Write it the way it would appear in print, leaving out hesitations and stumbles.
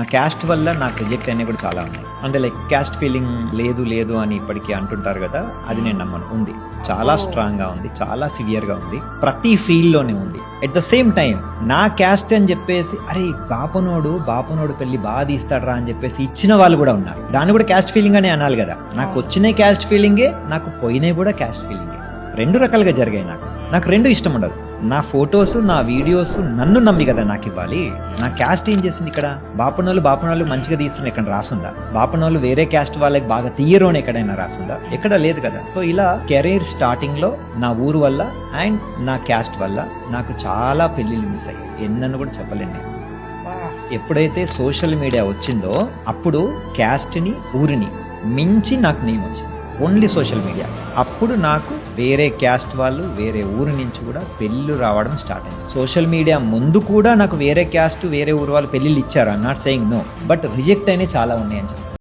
నా క్యాస్ట్ వల్ల నాకు రిజెక్ట్ అయినవి కూడా చాలా ఉన్నాయి. అంటే లైక్ క్యాస్ట్ ఫీలింగ్ లేదు అని ఇప్పటికీ అంటుంటారు కదా, అది నేను నమ్మను. ఉంది, చాలా స్ట్రాంగ్ గా ఉంది, చాలా సివియర్ గా ఉంది, ప్రతి ఫీల్డ్ లోనే ఉంది. ఎట్ ద సేమ్ టైం నా క్యాస్ట్ అని చెప్పేసి అరే బాపనోడు పెళ్లి బాగా తీస్తాడరా అని చెప్పేసి ఇచ్చిన వాళ్ళు కూడా ఉన్నారు. దాన్ని కూడా క్యాస్ట్ ఫీలింగ్ అనే అనాలి కదా. నాకు వచ్చిన క్యాస్ట్ ఫీలింగే, నాకు పోయినాయి కూడా క్యాస్ట్ ఫీలింగే. రెండు రకాలుగా జరిగాయి. నాకు రెండు ఇష్టం ఉండదు. నా ఫొటోస్, నా వీడియోస్ నన్ను నమ్మి కదా నాకు ఇవ్వాలి. నా క్యాస్ట్ ఏం చేసింది ఇక్కడ? బాపనోళ్ళు మంచిగా తీస్తున్న ఎక్కడ రాసుందా? బాపనోళ్ళు వేరే క్యాస్ట్ వాళ్ళకి బాగా తీయరు అని ఎక్కడైనా రాసుందా? ఎక్కడ లేదు కదా. సో ఇలా కెరీర్ స్టార్టింగ్ లో నా ఊరు వల్ల అండ్ నా క్యాస్ట్ వల్ల నాకు చాలా పెళ్లిళ్ళు మిస్ అయ్యాయి. ఎన్నను కూడా చెప్పలేను నేను. ఎప్పుడైతే సోషల్ మీడియా వచ్చిందో అప్పుడు క్యాస్ట్ని, ఊరిని మించి నాకు నేమ్ వచ్చింది. Only social media. అప్పుడు నాకు వేరే క్యాస్ట్ వాళ్ళు, వేరే ఊరు నుంచి కూడా పెళ్ళిళ్ళు రావడం స్టార్ట్ అయింది. సోషల్ మీడియా ముందు కూడా నాకు వేరే క్యాస్ట్, వేరే ఊరు వాళ్ళు పెళ్ళిళ్ళు ఇచ్చారు. I'm not saying no, but reject అయినవి చాలా ఉన్నాయని చెప్పి